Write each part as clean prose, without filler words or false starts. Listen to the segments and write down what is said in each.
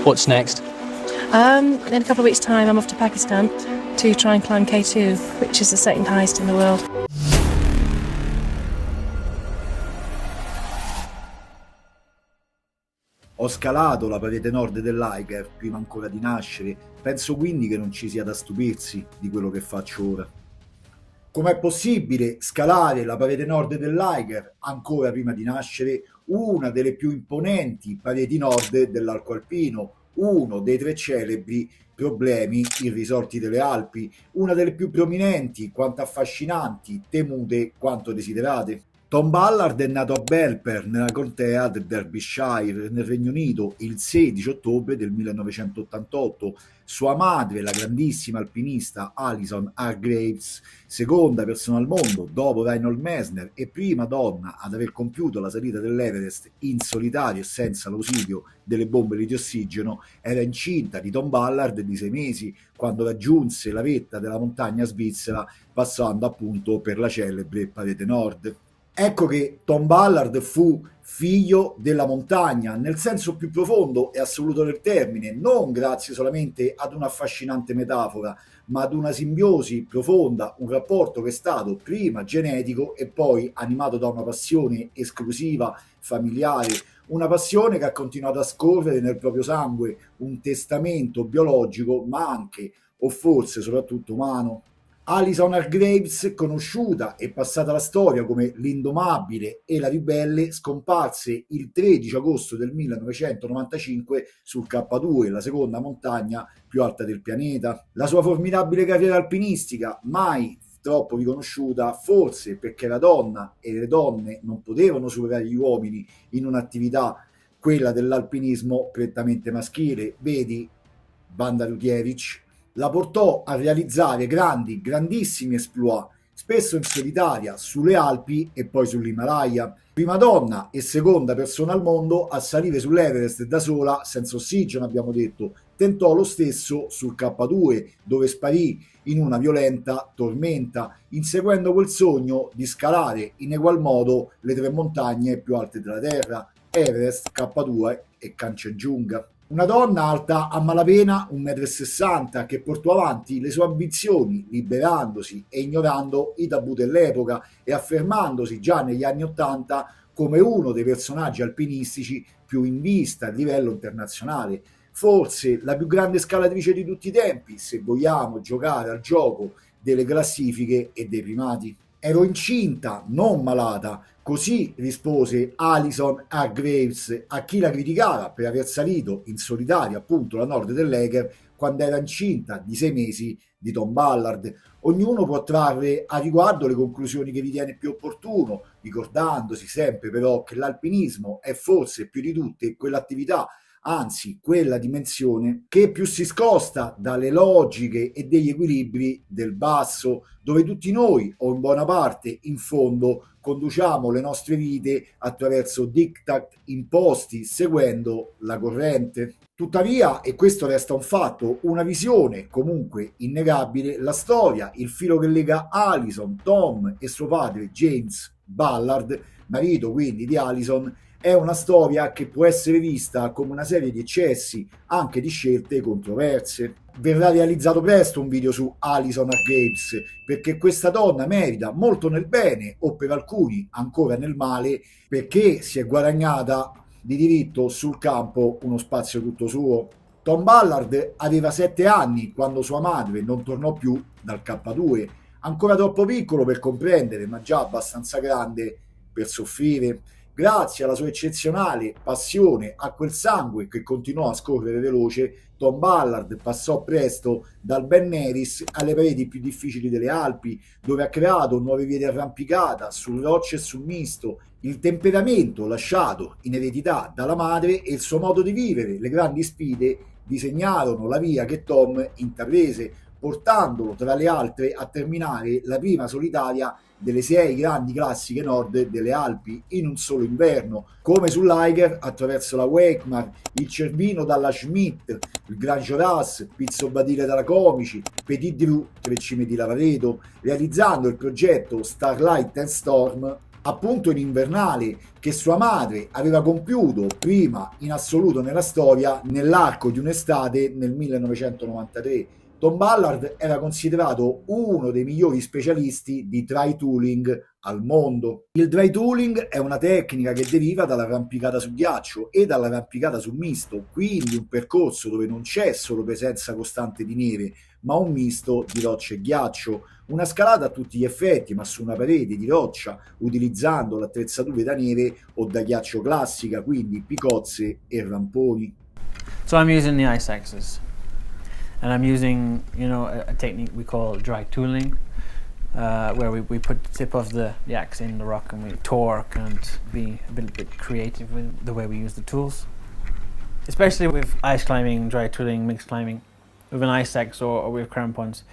What's next? In a couple of weeks' time, I'm off to Pakistan to try and climb K2, which is the second highest in the world. Ho scalato la parete nord dell'Eiger prima ancora di nascere, penso quindi che non ci sia da stupirsi di quello che faccio ora. Com'è possibile scalare la parete nord dell'Eiger ancora prima di nascere, una delle più imponenti pareti nord dell'arco alpino, uno dei 3 celebri problemi irrisolti delle Alpi, una delle più prominenti, quanto affascinanti, temute quanto desiderate? Tom Ballard è nato a Belper, nella contea del Derbyshire, nel Regno Unito, il 16 ottobre del 1988. Sua madre, la grandissima alpinista Alison Hargreaves, seconda persona al mondo dopo Reinhold Messner e prima donna ad aver compiuto la salita dell'Everest in solitario e senza l'ausilio delle bombe di ossigeno, era incinta di Tom Ballard di 6 mesi quando raggiunse la vetta della montagna svizzera, passando appunto per la celebre parete nord. Ecco che Tom Ballard fu figlio della montagna nel senso più profondo e assoluto del termine, non grazie solamente ad un'affascinante metafora, ma ad una simbiosi profonda, un rapporto che è stato prima genetico e poi animato da una passione esclusiva, familiare, una passione che ha continuato a scorrere nel proprio sangue, un testamento biologico, ma anche, o forse soprattutto umano. Alison Hargreaves, conosciuta e passata alla storia come l'indomabile e la ribelle, scomparse il 13 agosto del 1995 sul K2, la seconda montagna più alta del pianeta. La sua formidabile carriera alpinistica, mai troppo riconosciuta, forse perché era donna e le donne non potevano superare gli uomini in un'attività, quella dell'alpinismo, prettamente maschile, vedi Banda Rutievich, la portò a realizzare grandissimi exploit, spesso in solitaria, sulle Alpi e poi sull'Himalaya. Prima donna e seconda persona al mondo a salire sull'Everest da sola, senza ossigeno abbiamo detto, tentò lo stesso sul K2, dove sparì in una violenta tormenta, inseguendo quel sogno di scalare in egual modo le 3 montagne più alte della Terra, Everest, K2 e Kanchenjunga. Una donna alta a malapena 1,60 m che portò avanti le sue ambizioni liberandosi e ignorando i tabù dell'epoca e affermandosi già negli anni '80 come uno dei personaggi alpinistici più in vista a livello internazionale. Forse la più grande scalatrice di tutti i tempi, se vogliamo giocare al gioco delle classifiche e dei primati. Ero incinta, non malata, così rispose Alison Hargreaves a chi la criticava per aver salito in solitaria appunto la nord dell'Eiger quando era incinta di 6 mesi di Tom Ballard. Ognuno può trarre a riguardo le conclusioni che ritiene più opportuno, ricordandosi sempre però che l'alpinismo è forse più di tutte quell'attività, anzi quella dimensione che più si scosta dalle logiche e degli equilibri del basso, dove tutti noi, o in buona parte, in fondo, conduciamo le nostre vite attraverso diktat imposti seguendo la corrente. Tuttavia, e questo resta un fatto, una visione comunque innegabile, la storia, il filo che lega Alison, Tom e suo padre James Ballard, marito quindi di Alison, è una storia che può essere vista come una serie di eccessi, anche di scelte controverse. Verrà realizzato presto un video su Alison Hargreaves, perché questa donna merita molto nel bene, o per alcuni ancora nel male, perché si è guadagnata di diritto sul campo uno spazio tutto suo. Tom Ballard aveva 7 anni quando sua madre non tornò più dal K2, ancora troppo piccolo per comprendere, ma già abbastanza grande per soffrire. Grazie alla sua eccezionale passione, a quel sangue che continuò a scorrere veloce, Tom Ballard passò presto dal Ben Nevis alle pareti più difficili delle Alpi, dove ha creato nuove vie di arrampicata su rocce e sul misto, il temperamento lasciato in eredità dalla madre e il suo modo di vivere. Le grandi sfide disegnarono la via che Tom intraprese, portandolo tra le altre a terminare la prima solitaria delle 6 grandi classiche nord delle Alpi in un solo inverno, come sull'Eiger attraverso la Weikmar, il Cervino dalla Schmidt, il Gran Joras, Pizzo Badile dalla Comici, Petit Dru, 3 cime di Lavaredo, realizzando il progetto Starlight and Storm appunto in invernale, che sua madre aveva compiuto prima in assoluto nella storia nell'arco di un'estate nel 1993. Tom Ballard era considerato uno dei migliori specialisti di dry tooling al mondo. Il dry tooling è una tecnica che deriva dall'arrampicata su ghiaccio e dall'arrampicata sul misto, quindi un percorso dove non c'è solo presenza costante di neve, ma un misto di roccia e ghiaccio. Una scalata a tutti gli effetti, ma su una parete di roccia, utilizzando l'attrezzatura da neve o da ghiaccio classica, quindi picozze e ramponi. So I'm using the ice axes, and I'm using, a technique we call dry tooling, where we put the tip of the axe in the rock and we torque and be a bit creative with the way we use the tools. Especially with ice climbing, dry tooling, mixed climbing, with an ice axe or with crampons.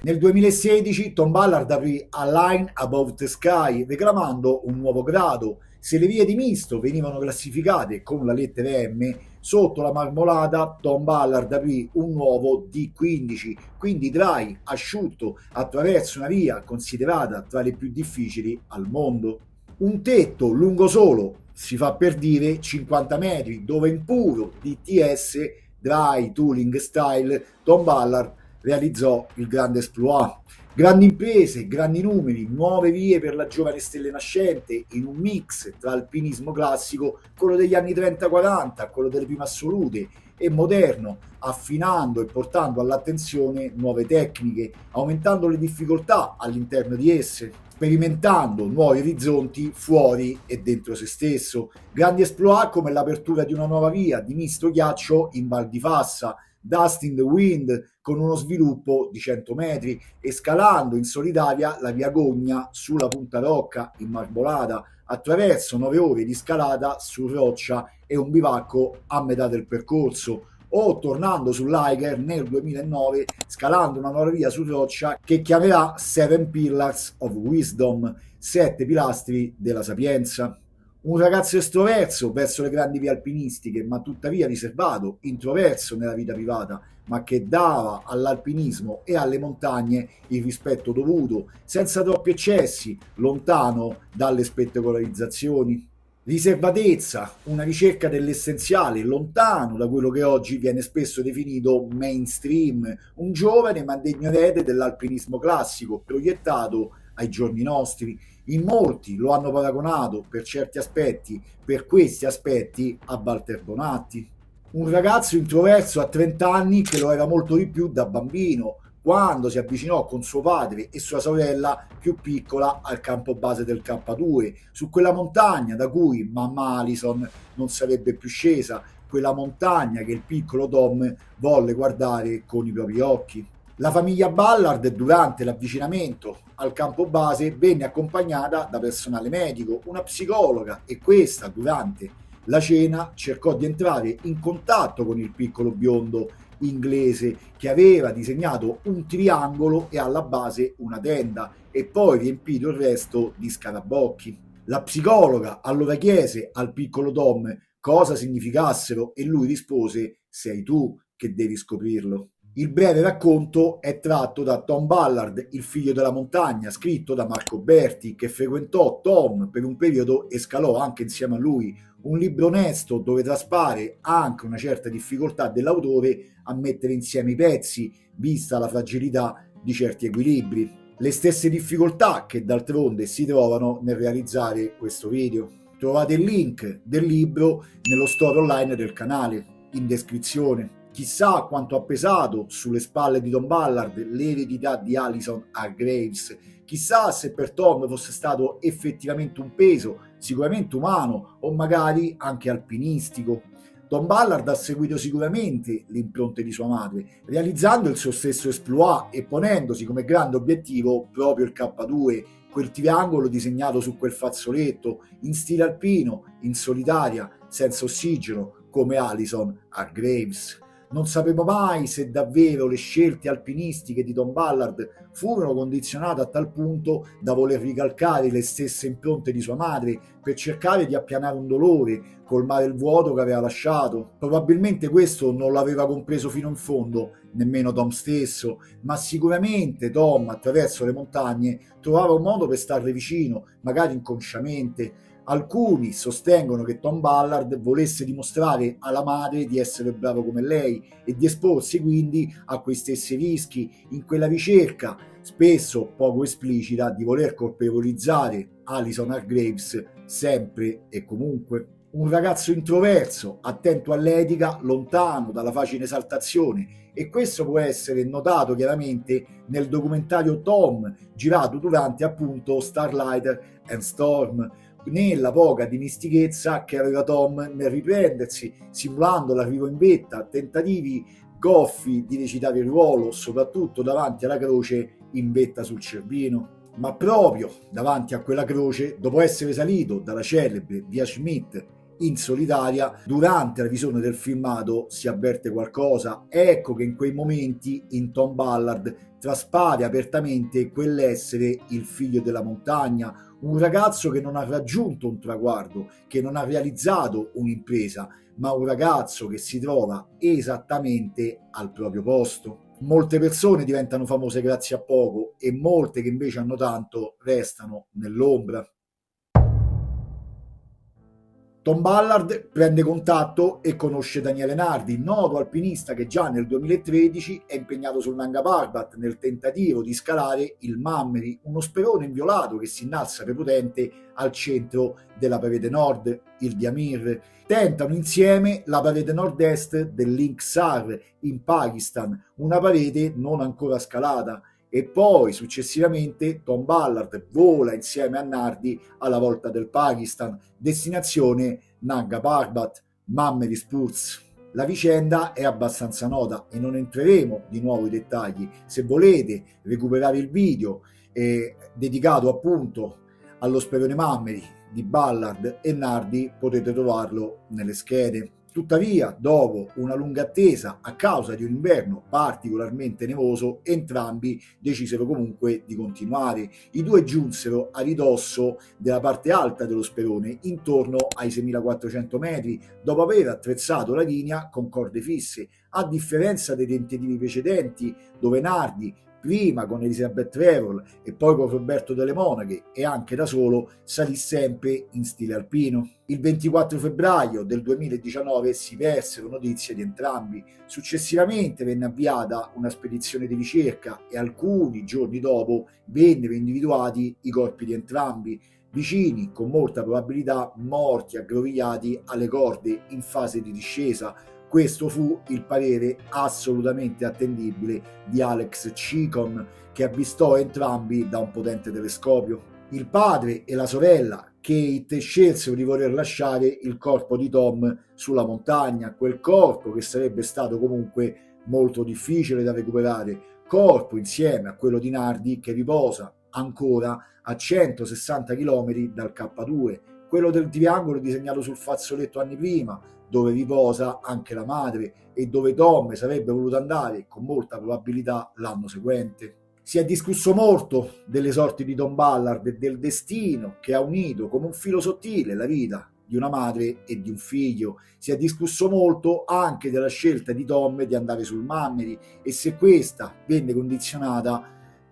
Nel 2016 Tom Ballard aprì A Line Above the Sky, reclamando un nuovo grado. Se le vie di misto venivano classificate con la lettera M, sotto la marmolata Tom Ballard aprì un nuovo D15, quindi dry, asciutto, attraverso una via considerata tra le più difficili al mondo. Un tetto lungo solo, si fa per dire, 50 metri, dove in puro DTS, Dry Tooling Style, Tom Ballard realizzò il grande exploit. Grandi imprese, grandi numeri, nuove vie per la giovane stella nascente, in un mix tra alpinismo classico, quello degli anni 30-40, quello delle prime assolute, e moderno, affinando e portando all'attenzione nuove tecniche, aumentando le difficoltà all'interno di esse, sperimentando nuovi orizzonti fuori e dentro se stesso. Grandi exploit come l'apertura di una nuova via di misto ghiaccio in Val di Fassa, Dust in the Wind con uno sviluppo di 100 metri e scalando in solitaria la via Gogna sulla Punta Rocca in Marmolada attraverso 9 ore di scalata su roccia e un bivacco a metà del percorso, o tornando sull'Eiger nel 2009 scalando una nuova via su roccia che chiamerà Seven Pillars of Wisdom, 7 pilastri della sapienza. Un ragazzo estroverso verso le grandi vie alpinistiche, ma tuttavia riservato, introverso nella vita privata, ma che dava all'alpinismo e alle montagne il rispetto dovuto, senza troppi eccessi, lontano dalle spettacolarizzazioni. Riservatezza, una ricerca dell'essenziale, lontano da quello che oggi viene spesso definito mainstream, un giovane ma degno erede dell'alpinismo classico, proiettato ai giorni nostri. In molti lo hanno paragonato, per certi aspetti, per questi aspetti, a Walter Bonatti. Un ragazzo introverso a 30 anni che lo era molto di più da bambino, quando si avvicinò con suo padre e sua sorella più piccola al campo base del K2, su quella montagna da cui mamma Alison non sarebbe più scesa, quella montagna che il piccolo Tom volle guardare con i propri occhi. La famiglia Ballard durante l'avvicinamento al campo base venne accompagnata da personale medico, una psicologa, e questa durante la cena cercò di entrare in contatto con il piccolo biondo inglese che aveva disegnato un triangolo e alla base una tenda e poi riempito il resto di scarabocchi. La psicologa allora chiese al piccolo Tom cosa significassero e lui rispose: sei tu che devi scoprirlo. Il breve racconto è tratto da Tom Ballard, il figlio della montagna, scritto da Marco Berti, che frequentò Tom per un periodo e scalò anche insieme a lui. Un libro onesto dove traspare anche una certa difficoltà dell'autore a mettere insieme i pezzi, vista la fragilità di certi equilibri. Le stesse difficoltà che d'altronde si trovano nel realizzare questo video. Trovate il link del libro nello store online del canale, in descrizione. Chissà quanto ha pesato sulle spalle di Tom Ballard l'eredità di Alison Hargreaves. Chissà se per Tom fosse stato effettivamente un peso, sicuramente umano o magari anche alpinistico. Tom Ballard ha seguito sicuramente le impronte di sua madre, realizzando il suo stesso exploit e ponendosi come grande obiettivo proprio il K2, quel triangolo disegnato su quel fazzoletto, in stile alpino, in solitaria, senza ossigeno, come Alison Hargreaves. Non sapremo mai se davvero le scelte alpinistiche di Tom Ballard furono condizionate a tal punto da voler ricalcare le stesse impronte di sua madre per cercare di appianare un dolore, colmare il vuoto che aveva lasciato. Probabilmente questo non l'aveva compreso fino in fondo, nemmeno Tom stesso, ma sicuramente Tom, attraverso le montagne, trovava un modo per starle vicino, magari inconsciamente. Alcuni sostengono che Tom Ballard volesse dimostrare alla madre di essere bravo come lei e di esporsi quindi a quei stessi rischi in quella ricerca, spesso poco esplicita, di voler colpevolizzare Alison Hargreaves sempre e comunque. Un ragazzo introverso, attento all'etica, lontano dalla facile esaltazione, e questo può essere notato chiaramente nel documentario Tom, girato durante appunto Starlighter and Storm, nella poca dimestichezza che aveva Tom nel riprendersi, simulando l'arrivo in vetta, tentativi goffi di recitare il ruolo, soprattutto davanti alla croce in vetta sul Cervino. Ma proprio davanti a quella croce, dopo essere salito dalla celebre via Schmidt in solitaria, durante la visione del filmato si avverte qualcosa. Ecco che in quei momenti in Tom Ballard traspare apertamente quell'essere il figlio della montagna, un ragazzo che non ha raggiunto un traguardo, che non ha realizzato un'impresa, ma un ragazzo che si trova esattamente al proprio posto. Molte persone diventano famose grazie a poco e molte che invece hanno tanto restano nell'ombra. Tom Ballard prende contatto e conosce Daniele Nardi, noto alpinista che già nel 2013 è impegnato sul Nanga Parbat nel tentativo di scalare il Mammeri, uno sperone inviolato che si innalza prepotente al centro della parete nord, il Diamir. Tentano insieme la parete nord-est del Linksar in Pakistan, una parete non ancora scalata, e poi successivamente Tom Ballard vola insieme a Nardi alla volta del Pakistan, destinazione Nanga Parbat, Mammeri Spurs. La vicenda è abbastanza nota e non entreremo di nuovo in dettagli. Se volete recuperare il video dedicato appunto allo sperone Mammeri di Ballard e Nardi, potete trovarlo nelle schede. Tuttavia, dopo una lunga attesa a causa di un inverno particolarmente nevoso, entrambi decisero comunque di continuare. I due giunsero a ridosso della parte alta dello sperone, intorno ai 6.400 metri, dopo aver attrezzato la linea con corde fisse, a differenza dei tentativi precedenti, dove Nardi, prima con Elisabeth Trevor e poi con Roberto Delle Monache e anche da solo, salì sempre in stile alpino. Il 24 febbraio del 2019 si persero notizie di entrambi. Successivamente venne avviata una spedizione di ricerca e alcuni giorni dopo vennero individuati i corpi di entrambi, vicini, con molta probabilità morti aggrovigliati alle corde in fase di discesa. Questo fu il parere assolutamente attendibile di Alex Chicon, che avvistò entrambi da un potente telescopio. Il padre e la sorella Kate scelsero di voler lasciare il corpo di Tom sulla montagna, quel corpo che sarebbe stato comunque molto difficile da recuperare, corpo insieme a quello di Nardi che riposa ancora a 160 km dal K2, quello del triangolo disegnato sul fazzoletto anni prima, dove riposa anche la madre e dove Tom sarebbe voluto andare con molta probabilità l'anno seguente. Si è discusso molto delle sorti di Tom Ballard e del destino che ha unito come un filo sottile la vita di una madre e di un figlio. Si è discusso molto anche della scelta di Tom di andare sul Mammeri e se questa venne condizionata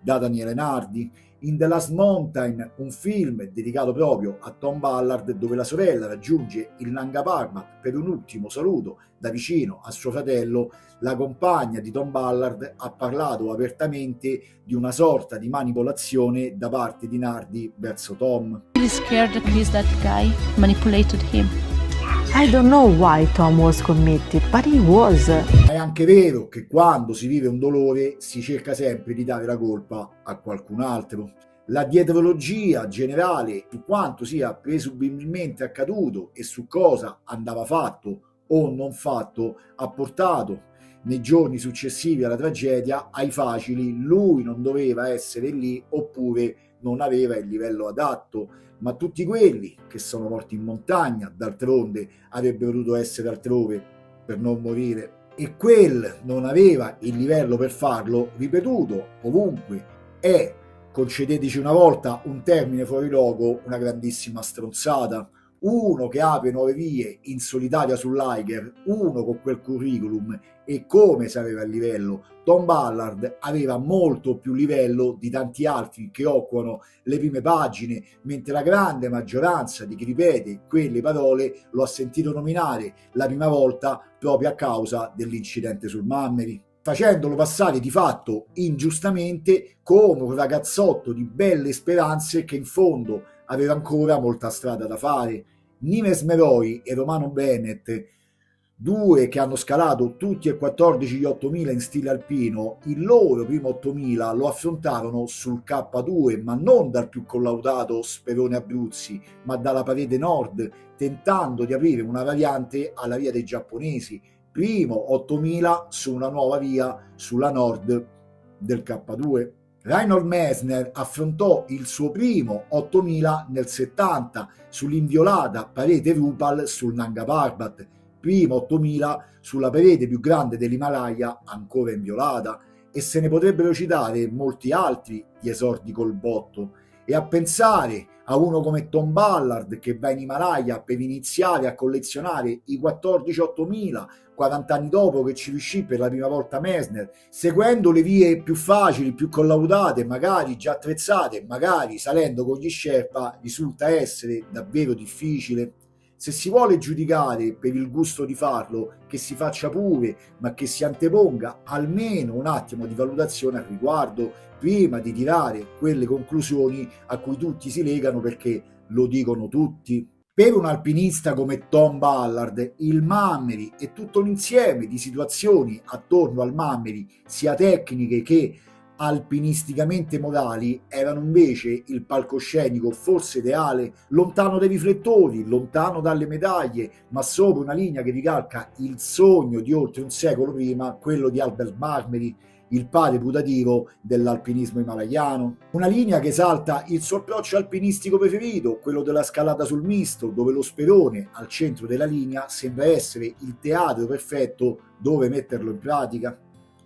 da Daniele Nardi. In The Last Mountain, un film dedicato proprio a Tom Ballard, dove la sorella raggiunge il Nanga Parbat per un ultimo saluto da vicino a suo fratello, la compagna di Tom Ballard ha parlato apertamente di una sorta di manipolazione da parte di Nardi verso Tom. Really scared that he's that guy manipulated him. I don't know why Tom was committed, but he was. È anche vero che quando si vive un dolore si cerca sempre di dare la colpa a qualcun altro. La dietrologia generale su quanto sia presumibilmente accaduto e su cosa andava fatto o non fatto ha portato nei giorni successivi alla tragedia ai facili lui non doveva essere lì oppure non aveva il livello adatto, ma tutti quelli che sono morti in montagna d'altronde avrebbero dovuto essere altrove per non morire. e quel non aveva il livello per farlo ripetuto ovunque. È, concedeteci una volta un termine fuori luogo, una grandissima stronzata. Uno che apre nuove vie in solitaria sull'Eiger, uno con quel curriculum e come se aveva il livello. Tom Ballard aveva molto più livello di tanti altri che occupano le prime pagine, mentre la grande maggioranza di chi ripete quelle parole lo ha sentito nominare la prima volta proprio a causa dell'incidente sul Mammeri, facendolo passare di fatto ingiustamente come un ragazzotto di belle speranze che in fondo aveva ancora molta strada da fare. Nimes Meroi e Romano Bennett, due che hanno scalato tutti e 14 gli 8000 in stile alpino, il loro primo 8000 lo affrontarono sul K2, ma non dal più collaudato Sperone Abruzzi, ma dalla parete nord, tentando di aprire una variante alla via dei giapponesi. Primo 8000 su una nuova via sulla nord del K2. Reinhold Messner affrontò il suo primo 8000 nel 70 sull'inviolata parete Rupal sul Nanga Parbat, primo 8000 sulla parete più grande dell'Himalaya ancora inviolata, e se ne potrebbero citare molti altri di esordi col botto. E a pensare a uno come Tom Ballard che va in Himalaya per iniziare a collezionare i 14 8000 40 anni dopo che ci riuscì per la prima volta Messner, seguendo le vie più facili, più collaudate, magari già attrezzate, magari salendo con gli Sherpa, risulta essere davvero difficile. Se si vuole giudicare per il gusto di farlo, che si faccia pure, ma che si anteponga almeno un attimo di valutazione al riguardo, prima di tirare quelle conclusioni a cui tutti si legano perché lo dicono tutti. Per un alpinista come Tom Ballard, il Mammeri e tutto un insieme di situazioni attorno al Mammeri, sia tecniche che alpinisticamente modali, erano invece il palcoscenico forse ideale, lontano dai riflettori, lontano dalle medaglie, ma sopra una linea che ricalca il sogno di oltre un secolo prima, quello di Albert Marmeri, il padre putativo dell'alpinismo himalayano. Una linea che esalta il suo approccio alpinistico preferito, quello della scalata sul misto, dove lo sperone al centro della linea sembra essere il teatro perfetto dove metterlo in pratica.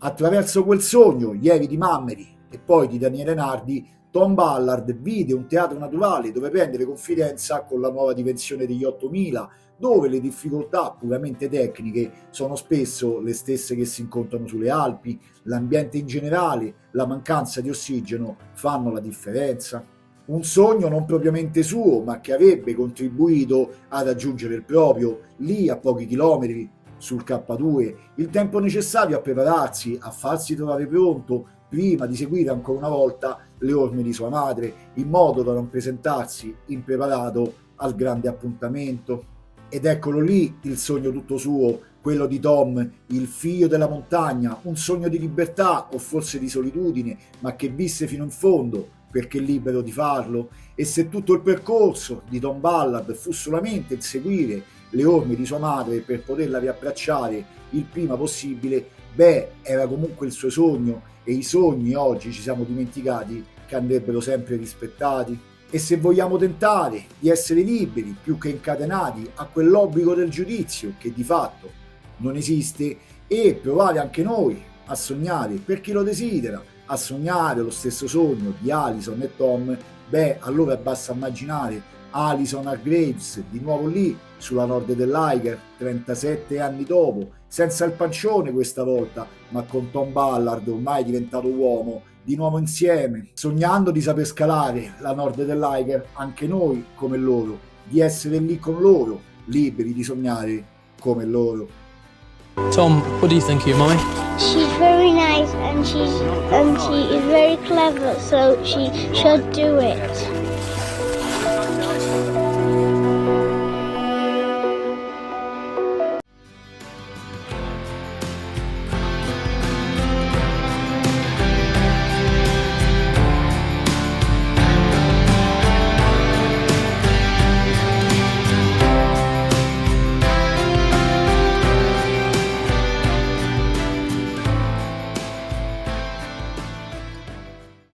Attraverso quel sogno, lievi di Mammeri e poi di Daniele Nardi, Tom Ballard vide un teatro naturale dove prendere confidenza con la nuova dimensione degli 8000, dove le difficoltà puramente tecniche sono spesso le stesse che si incontrano sulle Alpi, l'ambiente in generale, la mancanza di ossigeno fanno la differenza. Un sogno non propriamente suo, ma che avrebbe contribuito a raggiungere il proprio, lì a pochi chilometri, sul K2, il tempo necessario a prepararsi, a farsi trovare pronto, prima di seguire ancora una volta le orme di sua madre, in modo da non presentarsi impreparato al grande appuntamento. Ed eccolo lì il sogno tutto suo, quello di Tom, il figlio della montagna, un sogno di libertà o forse di solitudine, ma che visse fino in fondo perché libero di farlo. E se tutto il percorso di Tom Ballard fu solamente il seguire le orme di sua madre per poterla riabbracciare il prima possibile, era comunque il suo sogno, e i sogni oggi ci siamo dimenticati che andrebbero sempre rispettati. E se vogliamo tentare di essere liberi più che incatenati a quell'obbligo del giudizio che di fatto non esiste, e provare anche noi a sognare, per chi lo desidera, a sognare lo stesso sogno di Alison e Tom, allora basta immaginare Alison Hargreaves di nuovo lì sulla nord dell'Eiger 37 anni dopo, senza il pancione questa volta, ma con Tom Ballard ormai diventato uomo, di nuovo insieme, sognando di saper scalare la nord dell'Eiger anche noi come loro, di essere lì con loro, liberi di sognare come loro. Tom, what do you think of your mummy? She's very nice and she is very clever, so she should do it.